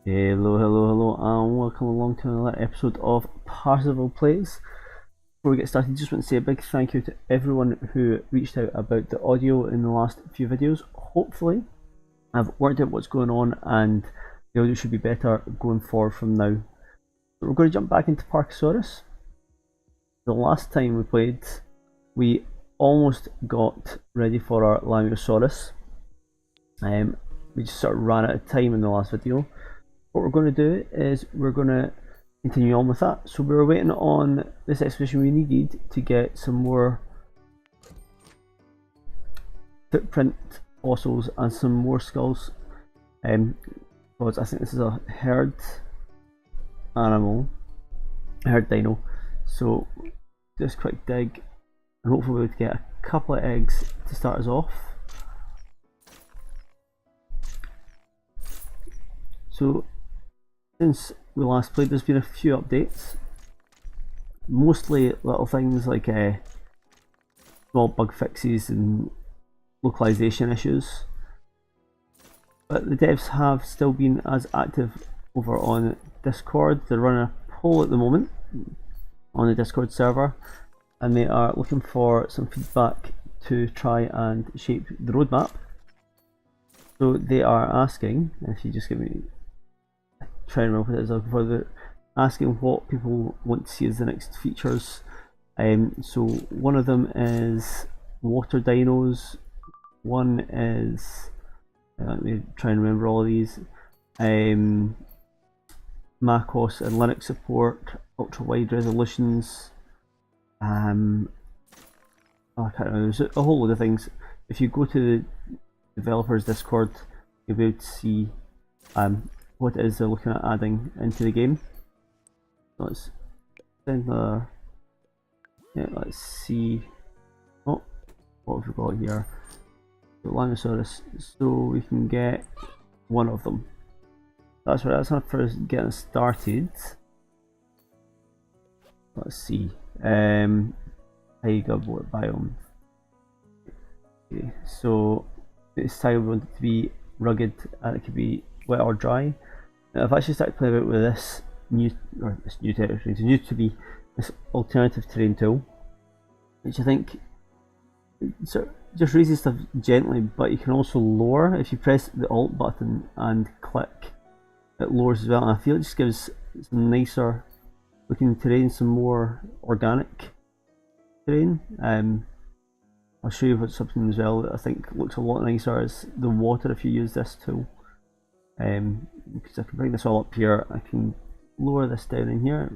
Hello, hello, hello, and welcome along to another episode of Parkasaurus Plays. Before we get started, just want to say a big thank you to everyone who reached out about the audio in the last few videos. Hopefully, I've worked out what's going on and the audio should be better going forward from now. So we're going to jump back into Parkasaurus. The last time we played, we almost got ready for our lambeosaurus. We just sort of ran out of time in the last video. What we're going to do is we're going to continue on with that. So we were waiting on this expedition we needed to get some more footprint fossils and some more skulls. Because I think this is a herd animal, a herd dino. So just quick dig and hopefully we'll be able to get a couple of eggs to start us off. So since we last played, there's been a few updates, mostly little things like small bug fixes and localization issues, but the devs have still been as active over on Discord. They're running a poll at the moment on the Discord server and they are looking for some feedback to try and shape the roadmap. So they are asking, if you just give me try and remember what it is looking for, they're asking what people want to see as the next features. So one of them is water dinos, one is let me try and remember all of these, macOS and Linux support, ultra wide resolutions, I can't remember, there's a whole load of things. If you go to the developers Discord, you'll be able to see what it is they're looking at adding into the game. So let's send the, let's see, oh, what have we got here? The lambeosaurus, so we can get one of them. That's right, that's enough for us getting started. Let's see, taiga biome. Okay, so this taiga we want it to be rugged and it could be wet or dry. Now, I've actually started playing about with this new territory. It's new to be this alternative terrain tool, which I think sort of just raises stuff gently, but you can also lower. If you press the Alt button and click, it lowers as well, and I feel it just gives some nicer looking terrain, some more organic terrain. I'll show you what's something as well that I think looks a lot nicer is the water if you use this tool. Because I can bring this all up here, I can lower this down in here.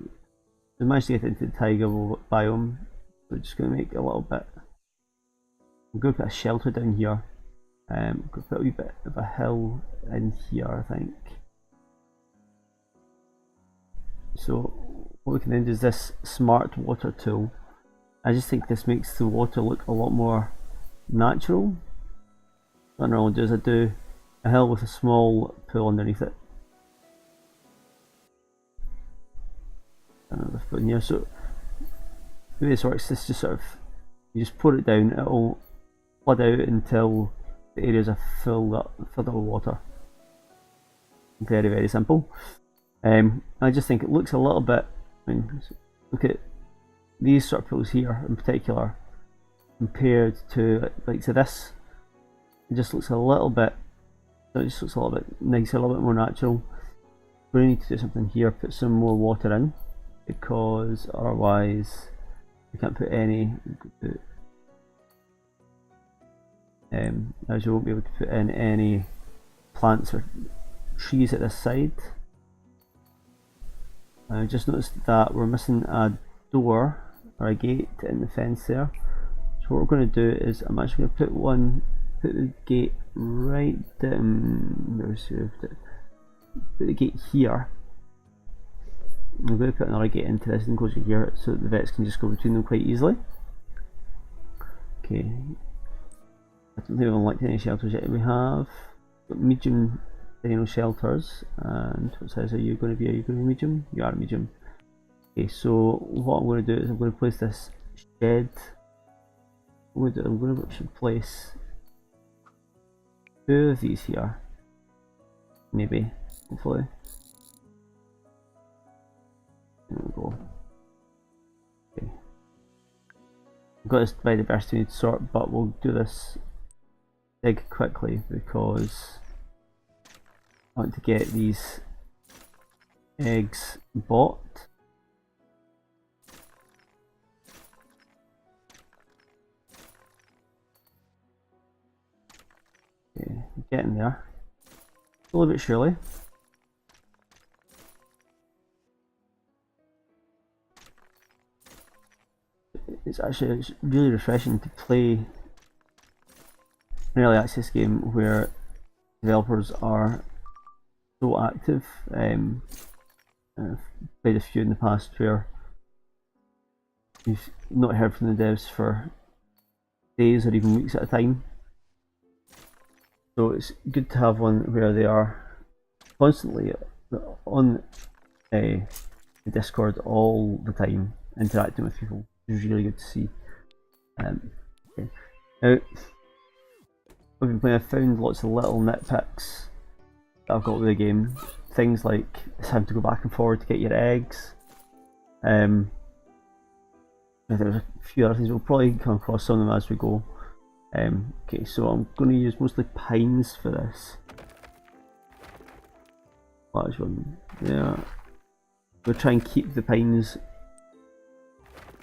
We managed to get into the taiga biome. We're just going to make a little bit. I'm going to put a shelter down here. I'm going to put a wee bit of a hill in here, I think. So what we can then do is this smart water tool. I just think this makes the water look a lot more natural. What I normally do is I do a hill with a small pool underneath it. Another foot in here. So the way this works, this just sort of, you just pour it down, it will flood out until the areas are filled up with water. Very, very simple. I just think it looks a little bit, I mean, look at these sort of pools here in particular compared to this. It just looks a little bit, it just looks a little bit nicer, a little bit more natural. We need to do something here, put some more water in, because otherwise we can't put any, as you won't be able to put in any plants or trees at this side. I just noticed that we're missing a door or a gate in the fence there. So what we're going to do is I'm actually going to put the gate right down. Put the gate here. I'm going to put another gate into this enclosure here so that the vets can just go between them quite easily. Okay. I don't think we've unlocked any shelters yet. We have medium dino shelters, and what size are you going to be? Are you going to be medium? You are medium. Okay, so what I'm going to do is I'm going to place this shed. I'm going to place 2 of these here, maybe, hopefully. got this biodiversity we need to sort, but we'll do this dig quickly because I want to get these eggs bought. Okay, getting there. A little bit surely. It's really refreshing to play an early access game where developers are so active. I've played a few in the past where you've not heard from the devs for days or even weeks at a time. So it's good to have one where they are constantly on the Discord all the time, interacting with people. It's really good to see. Okay. Now, I've been playing, I've found lots of little nitpicks that I've got with the game. Things like it's having to go back and forward to get your eggs. There's a few other things, we'll probably come across some of them as we go. Okay, so I'm going to use mostly pines for this. Large one, yeah. We'll try and keep the pines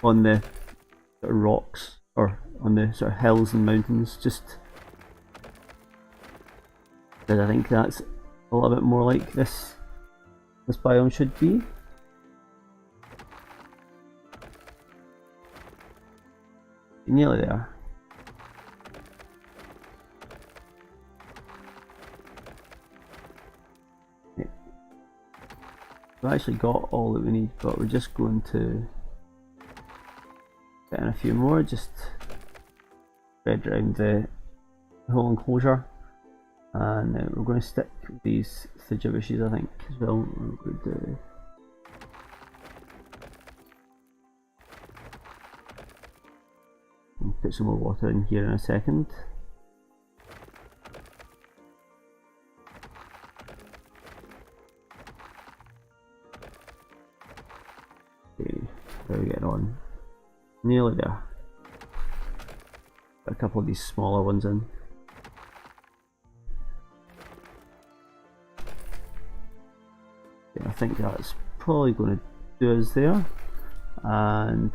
on the sort of rocks or on the sort of hills and mountains, just because I think that's a little bit more like this biome should be. Nearly there. Okay. We've actually got all that we need, but we're just going to get in a few more, just spread around the whole enclosure, and we're going to stick with these thigibushes, I think, as well. We're going to do I'll put some more water in here in a second. Okay, how are we getting on? Nearly there. Got a couple of these smaller ones in. Okay, I think that's probably going to do us there, and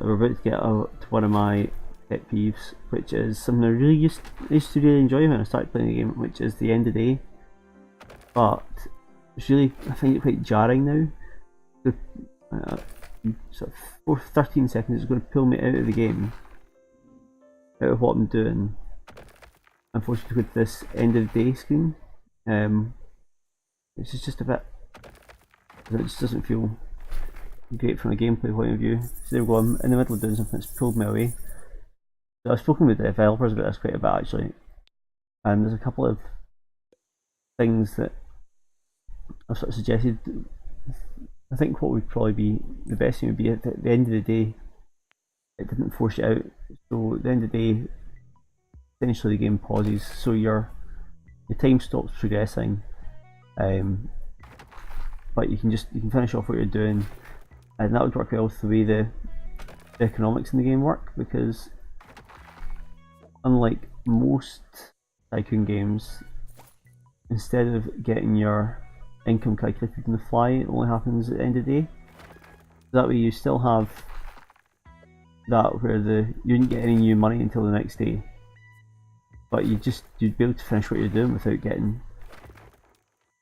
we're about to get to one of my pet peeves, which is something I used to really enjoy when I started playing the game, which is the end of day. But it's really, I find it quite jarring now. Sort of 13 seconds is going to pull me out of the game, out of what I'm doing, unfortunately, with this end of day screen. Which is just a bit, it just doesn't feel great from a gameplay point of view. So there we go, I'm in the middle of doing something that's pulled me away. So I've spoken with the developers about this quite a bit actually, and there's a couple of things that I've sort of suggested. I think what would probably be the best thing would be at the end of the day, it didn't force you out. So at the end of the day, essentially the game pauses, so your time stops progressing, but you can finish off what you're doing, and that would work well with the way the economics in the game work, because unlike most tycoon games, instead of getting your income calculated on the fly, it only happens at the end of the day. That way you still have that where you didn't get any new money until the next day, but you'd be able to finish what you're doing without getting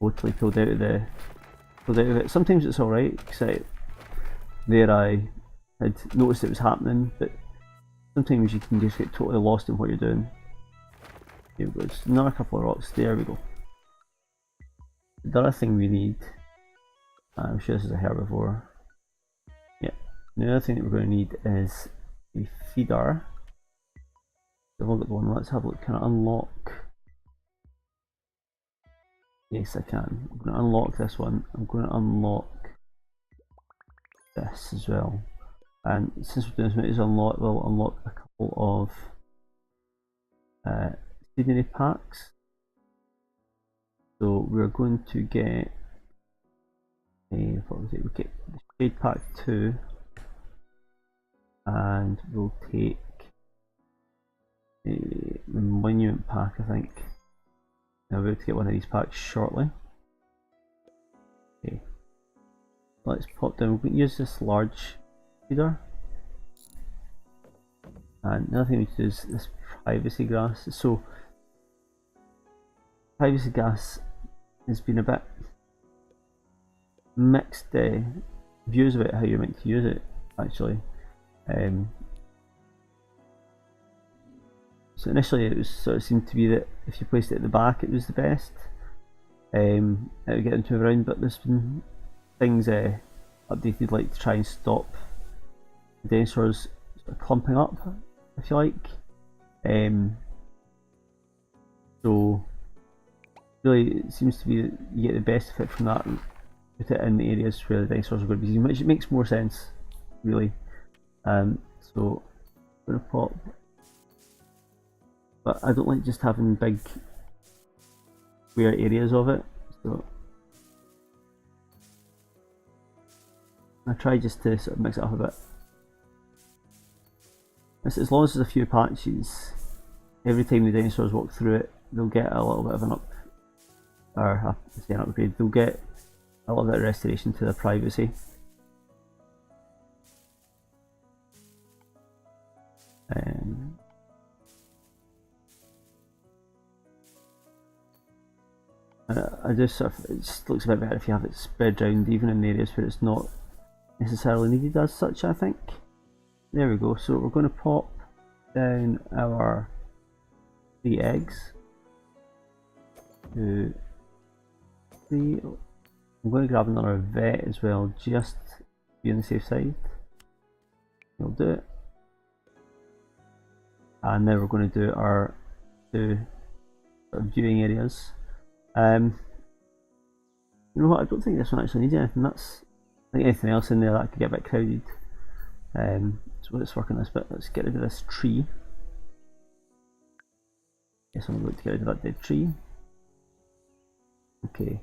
totally pulled out of it. Sometimes it's alright, because there I had noticed it was happening, but sometimes you can just get totally lost in what you're doing. Here we go, another couple of rocks, there we go. The other thing we need, I'm sure this is a herbivore. Yeah, the other thing that we're going to need is a feeder. So I've got the one, let's have a look, can I unlock? Yes, I can. I'm going to unlock this one, I'm going to unlock this as well. And since we're doing this, we'll unlock a couple of scenery packs. So we're going to get what was it? We get the shade pack 2, and we'll take the monument pack, I think. I'll be able to get one of these packs shortly. Okay, let's pop down. We can use this large feeder. And another thing we can do is this privacy grass. So, privacy grass has been a bit mixed views about how you're meant to use it, actually. So initially it was sort of seemed to be that if you placed it at the back it was the best. It would get them to move around, but there's been things updated like to try and stop the dinosaurs sort of clumping up, if you like. So really it seems to be that you get the best fit from that and put it in the areas where the dinosaurs are going to be, which makes more sense, really. So I'm going to pop, but I don't like just having big square areas of it, so I try just to sort of mix it up a bit. As long as there's a few patches, every time the dinosaurs walk through it, they'll get a little bit of an upgrade. They'll get a little bit of restoration to their privacy. I just sort of, it just looks a bit better if you have it spread around, even in areas where it's not necessarily needed as such, I think. There we go. So we're going to pop down our 3 eggs. 2, 3. I'm going to grab another vet as well, just to be on the safe side. We'll do it. And now we're going to do our 2 sort of viewing areas. You know what, I don't think this one actually needs anything. I think anything else in there that could get a bit crowded. So let's work on this bit. Let's get rid of this tree. Guess I'm going to get rid of that dead tree. Okay.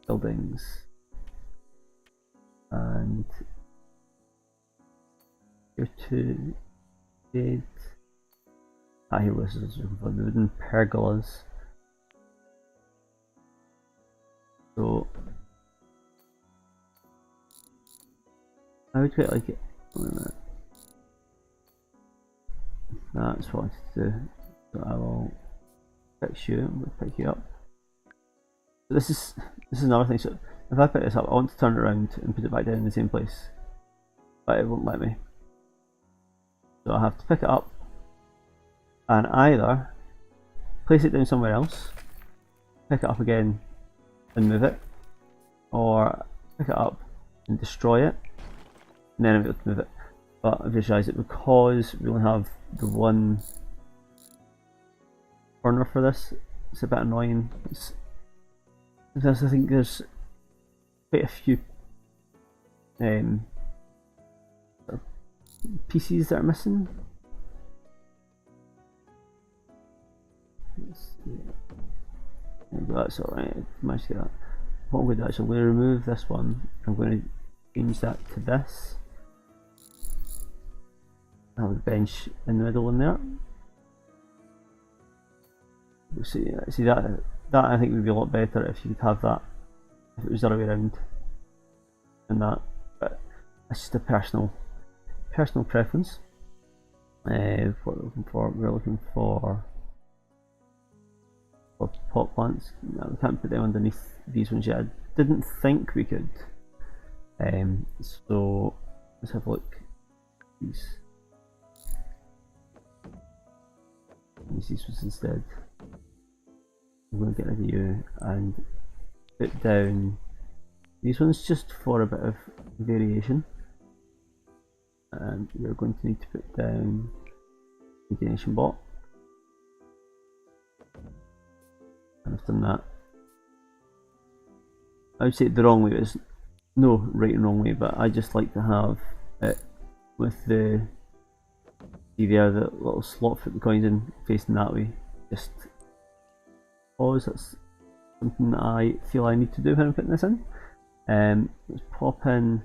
Buildings. And here 2 dead. Here was the wooden pergolas. So I would quite like it. That's what I wanted to do. So I will fix you. I'm going to pick you up. So this is another thing. So if I pick this up, I want to turn it around and put it back down in the same place, but it won't let me. So I have to pick it up and either place it down somewhere else, pick it up again and move it, or pick it up and destroy it, and then I'm able to move it. But I visualise it because we only have the one corner for this. It's a bit annoying. Because I think there's quite a few pieces that are missing. That's alright, I managed to get that. What I'm going to do is I'm going to remove this one. I'm going to change that to this. I have a bench in the middle in there. See that I think would be a lot better if you could have that, if it was the other way around and that, but that's just a personal preference. What we're looking for pot plants. No, we can't put them underneath these ones yet. I didn't think we could. So let's have a look. Use these ones instead. I'm going to get rid of you and put down these ones just for a bit of variation. And we're going to need to put down the donation bot. And I've done that. I would say it the wrong way, but it's no right and wrong way, but I just like to have it with the, see there, the little slot for the coins in facing that way. Just because that's something that I feel I need to do when I'm putting this in. Let's pop in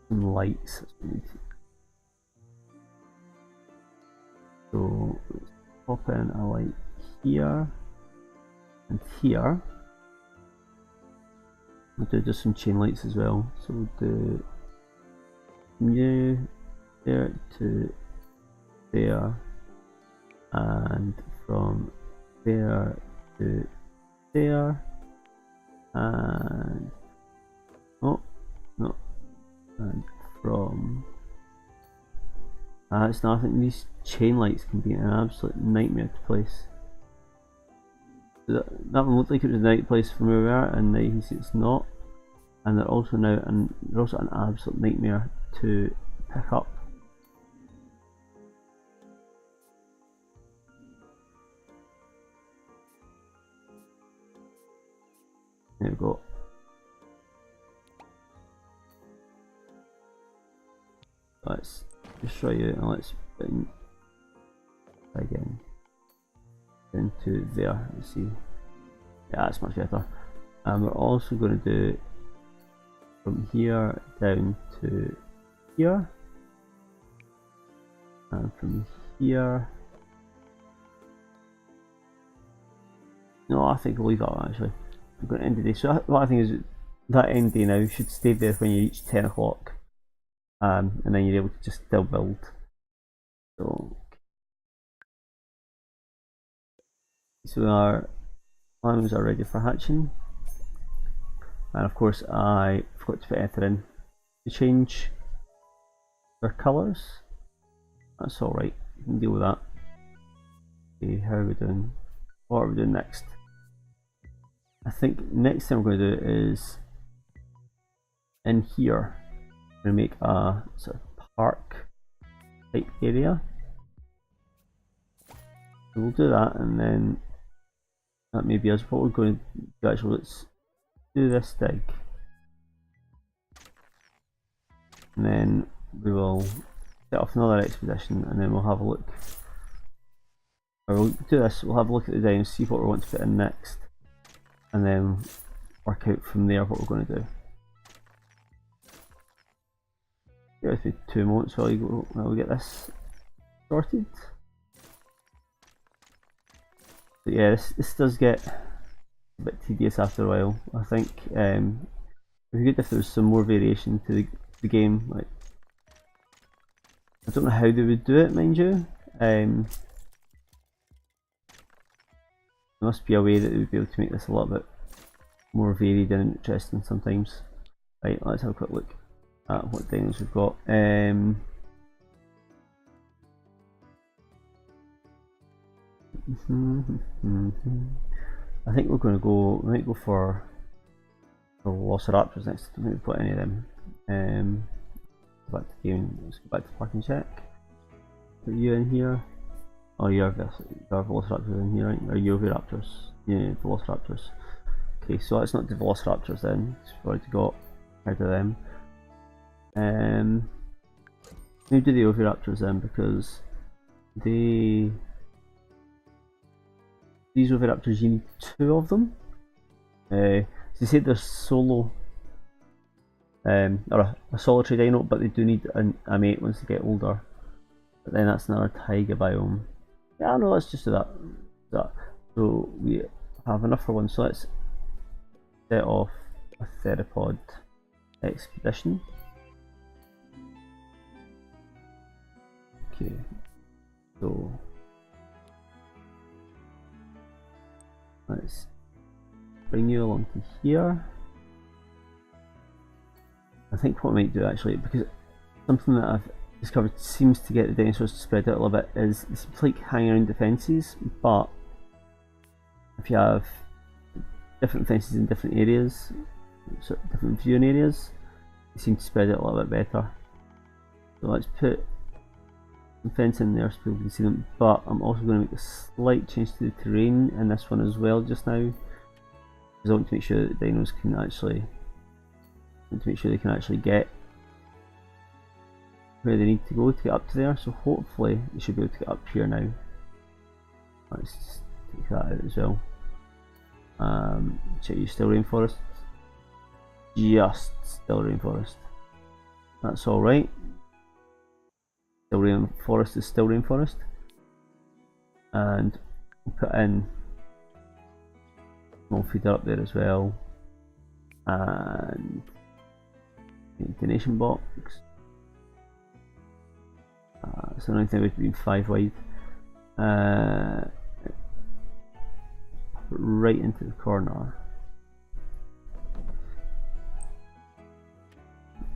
some lights. So let's pop in a light here and here. We'll do just some chain lights as well. So we'll do new there to there, and from there to there, and oh no, and from it's nothing. These chain lights can be an absolute nightmare to place. That one looked like it was a night place from where we are, and now you can see it's not. And they're also an absolute nightmare to pick up. There we go. Let's just show you, and let's put in again into there. Let's see. Yeah, that's much better. And we're also going to do from here down to here, and from here. No, I think we'll leave that one actually. I'm going to end the day. So what I think is that end day now should stay there when you reach 10 o'clock, and then you're able to just still build. So our lambs are ready for hatching, and of course I forgot to put anything in to change their colours. That's alright, you can deal with that. Okay, how are we doing? What are we doing next? I think next thing we're going to do is in here we're going to make a sort of park type area. So we'll do that, and then that may be us. What we're going to do actually, let's do this dig, and then we will set off another expedition, and then we'll have a look. Or we'll do this, we'll have a look at the day and see what we want to put in next, and then work out from there what we're going to do. Give me 2 moments while we get this sorted. But yeah, this does get a bit tedious after a while. I think it'd be good if there was some more variation to the game. Like, I don't know how they would do it, mind you. There must be a way that they would be able to make this a little bit more varied and interesting sometimes. Right, let's have a quick look at what dinos we've got. I think we're going to go. We might go for velociraptors next. I don't think we've got any of them. Go back to the game. Let's go back to park and check. Put you in here. Oh, you are velociraptors in here, right? Or Oviraptors? Yeah, velociraptors. Okay, so let's not do velociraptors then. We've already got out of them. Maybe do the Oviraptors then, because these Oviraptors, you need 2 of them. So you say they're solo, or a solitary dino, but they do need a mate once they get older. But then that's another taiga biome. Yeah, no, let's just do that. So we have enough for one. So let's set off a theropod expedition. Okay, so let's bring you along to here. I think what I might do actually, because something that I've discovered seems to get the dinosaurs to spread out a little bit, is it seems like hanging around the fences, but if you have different fences in different areas, sort of different viewing areas, they seem to spread out a little bit better. So let's put some fence in there so people can see them, but I'm also going to make a slight change to the terrain in this one as well just now, because I want to make sure that the dinos can actually, get where they need to go to get up to there. So hopefully they should be able to get up here now. Let's just take that out as well. Check, you still rainforest? Just still rainforest. that's alright. Still rainforest is still rainforest. And we'll put in small feeder up there as well. And donation box. So now we've been 5 wide. Right into the corner.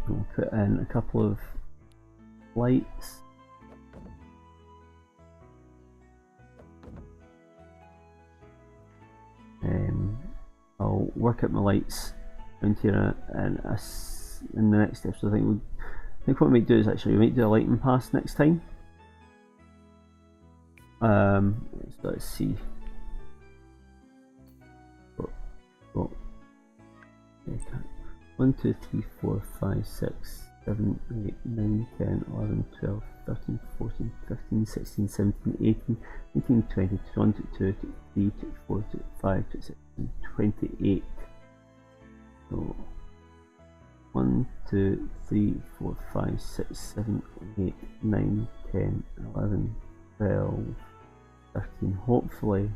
We'll put in a couple of lights. I'll work out my lights around here in the next step. So I think what we might do is actually we might do a lighting pass next time. So let's see. Oh, 1, 2, 3, 4, 5, 6, 7, 8, 9, 10, 11, 12, 13, 14, 15, 16, 17, 18, 19, 20, 22, 23, 24, 25, 26, 28. So 1, 2, 3, 4, 5, 6, 7, 8, 9, 10, 11, 12, 13. Hopefully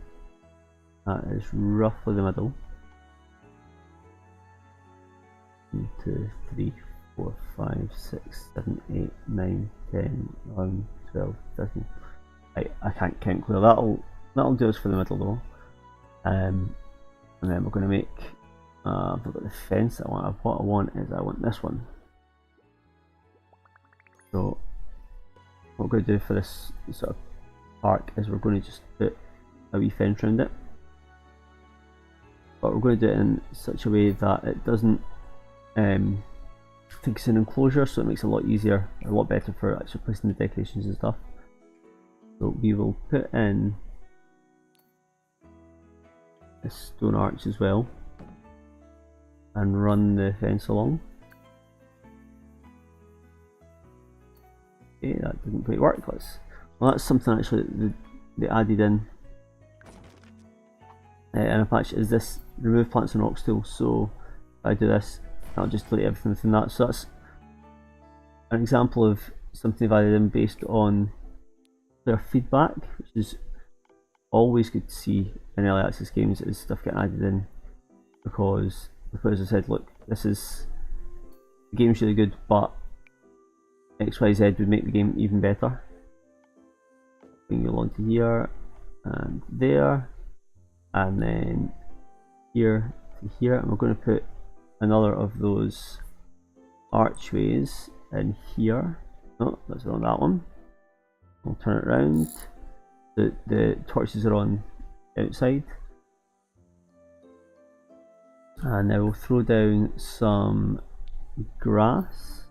that is roughly the middle. 1, 2, 3, 4, 5, 6, 7, 8, 9, 10, 11, 12, 13. I can't count clear. That'll do us for the middle though. And then we're going to make I've got the fence that I want. What I want is I want this one. So what we're going to do for this sort of park is we're going to just put a wee fence around it. But we're going to do it in such a way that it doesn't I think it's an enclosure, so it makes it a lot easier, a lot better for actually placing the decorations and stuff. So we will put in a stone arch as well and run the fence along. Okay, that didn't quite work. Well, that's something actually that they added in a patch, is this remove plants and rocks tool. So if I do this, I'll just delete everything within that. So that's an example of something they've added in based on their feedback, which is always good to see in early access games, is stuff getting added in, because the players have said, look, the game's really good, but XYZ would make the game even better. Bring you along to here and there, and then here to here, and we're going to put another of those archways in here. No, that's on that one. We'll turn it around. The torches are on outside, and now we'll throw down some grass.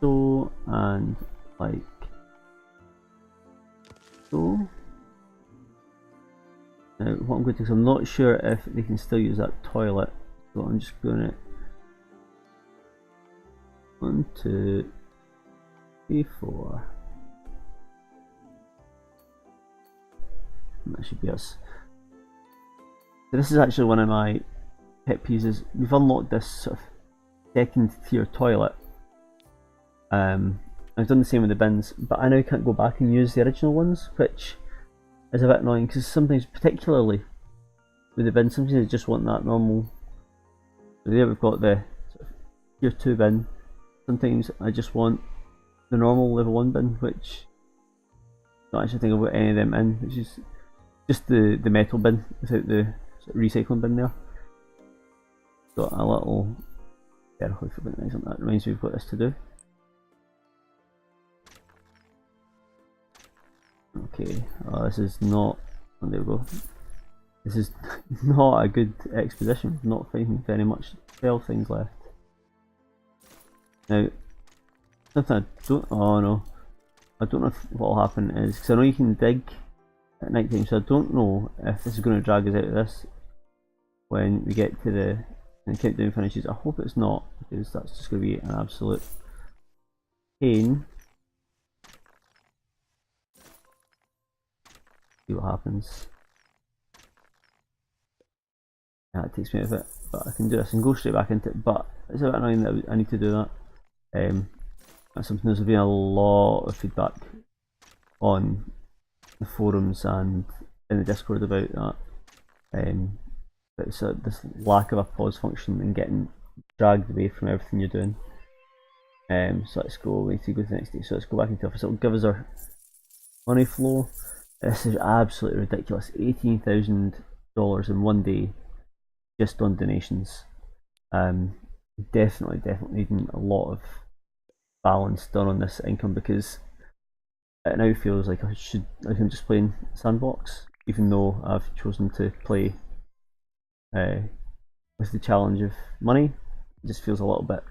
So, and like so. Now what I'm going to do is I'm not sure if they can still use that toilet, so I'm just going to 1, 2, 3, 4. And that should be us. So this is actually one of my pet peeves, is we've unlocked this sort of second tier toilet. I've done the same with the bins, but I now can't go back and use the original ones, which is a bit annoying, because sometimes, particularly with the bin, sometimes I just want that normal. So there we've got the sort of tier 2 bin. Sometimes I just want the normal level 1 bin, which I don't actually think I've got any of them in, which is just the metal bin without the sort of recycling bin there. Got a little hopefully that reminds me we've got this to do. Okay, this is not, oh, there we go. This is not a good exposition, not finding very much 12 things left. Now, something I don't, oh no, I don't know what will happen is, because I know you can dig at night time, so I don't know if this is going to drag us out of this when we get to the countdown finishes. I hope it's not, because that's just going to be an absolute pain. See what happens. Yeah, it takes me out of it. but I can do this and go straight back into it. But it's a bit annoying that I need to do that. That's something there's been a lot of feedback on the forums and in the Discord about that. It's this lack of a pause function and getting dragged away from everything you're doing. So let's go. We need to go to the next day. So let's go back into office. It'll give us our money flow. This is absolutely ridiculous. $18,000 in one day, just on donations. Definitely needing a lot of balance done on this income, because it now feels like I'm just playing Sandbox, even though I've chosen to play with the challenge of money. It just feels a little bit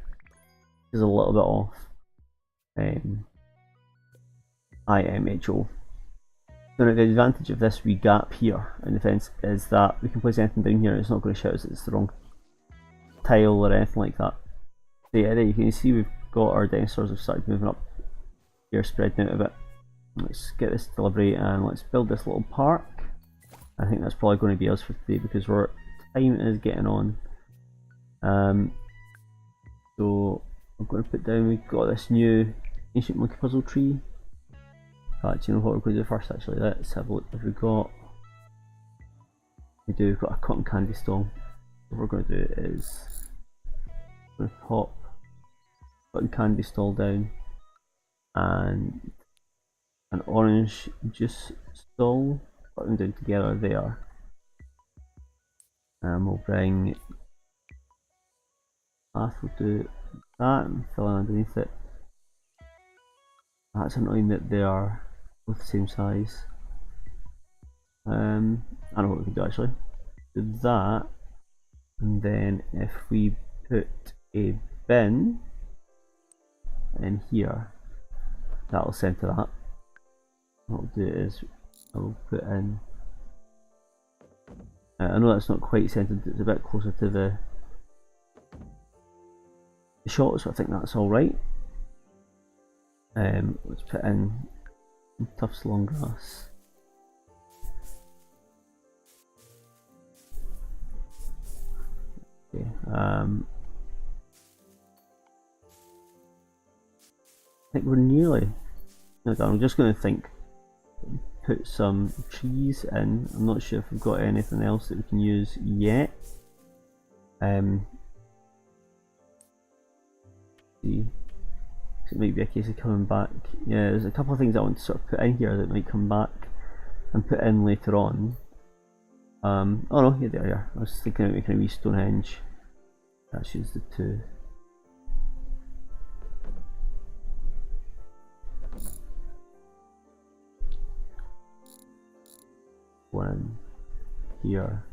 off. IMHO. So now the advantage of this wee gap here in the fence is that we can place anything down here and it's not going to shout us it's the wrong tile or anything like that. So yeah, there you can see we've got our dinosaurs have started moving up here, spreading out a bit. Let's get this delivery and let's build this little park. I think that's probably going to be us for today because our time is getting on. So I'm going to put down, we've got this new ancient monkey puzzle tree. In fact, you know what we're going to do first actually? Let's have a look. If we've got a cotton candy stall. What we're going to do is we're going to pop cotton candy stall down and an orange juice stall, put them down together there. And we'll bring path, we'll do that and fill in underneath it. That's annoying that they are both the same size. I know what we can do actually. Do that, and then if we put a bin in here, that'll center that. What we'll do is I will put in. I know that's not quite centered; it's a bit closer to the shot, so I think that's all right. Let's put in some tufts long grass. Okay. I think we're nearly done. I'm just going to put some trees in. I'm not sure if we've got anything else that we can use yet. See, it might be a case of coming back. Yeah, there's a couple of things I want to sort of put in here that might come back and put in later on. Oh no, here they are. I was thinking about making a wee Stonehenge. That's just the two. One here,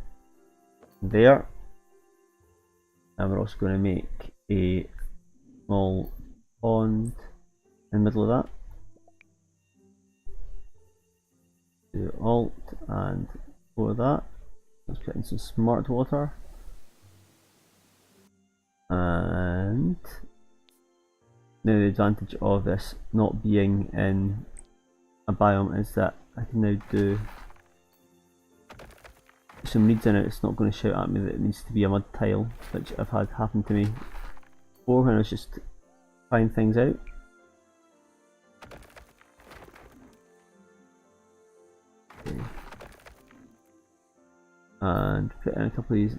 there, and we're also going to make a small pond in the middle of that. Do Alt and for that. Let's put in some smart water. And now the advantage of this not being in a biome is that I can now do some reeds in it. It's not going to shout at me that it needs to be a mud tile, which I've had happen to me before when I was just trying things out. Okay. And put in a couple of these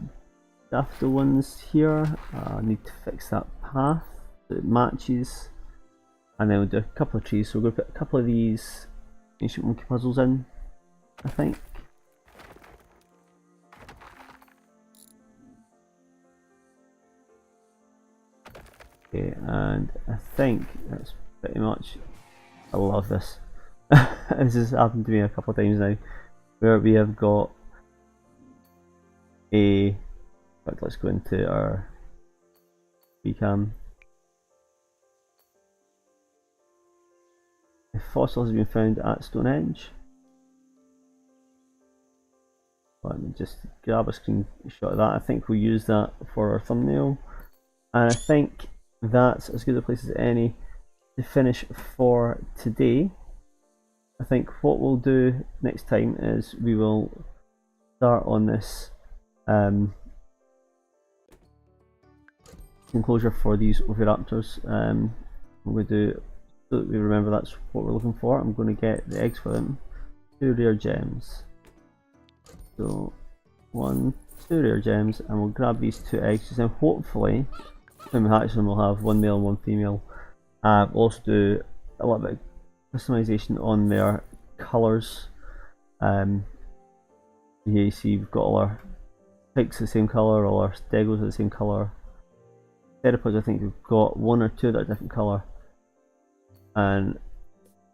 daffodil ones here. I need to fix that path so it matches, and then we'll do a couple of trees. So we're going to put a couple of these ancient monkey puzzles in, I think. Okay, and I think that's pretty much. I love this. This has happened to me a couple of times now, where we have got a. But let's go into our recam. A fossil has been found at Stonehenge. Let me just grab a screenshot of that. I think we'll use that for our thumbnail, and I think that's as good a place as any to finish for today. I think what we'll do next time is we will start on this enclosure for these oviraptors. I'm going to do, so that we remember that's what we're looking for, I'm going to get the eggs for them. 2 rare gems. So 1, 2 rare gems, and we'll grab these 2 eggs, and then hopefully when we hatch them we'll have 1 male and 1 female. We'll also do a little bit of customization on their colours. Here you see we've got all our pigs the same colour, all our stegos are the same colour. Theropods, I think we've got 1 or 2 that are different colour, and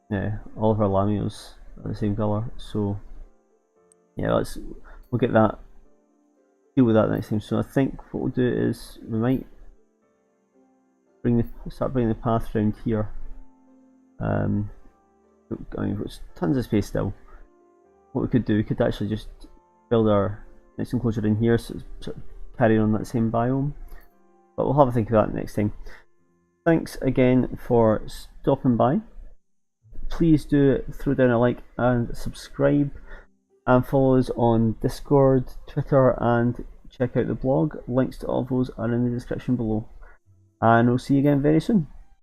yeah, all of our lameos are the same colour. So yeah, we'll get that, deal with that next time. So I think what we'll do is we might start bringing the path around here. I mean, there's tons of space still. What we could do, we could actually just build our next enclosure in here, so it's sort of carrying on that same biome. But we'll have a think of that next time. Thanks again for stopping by. Please do throw down a like and subscribe, and follow us on Discord, Twitter, and check out the blog. Links to all of those are in the description below. And we'll see you again very soon.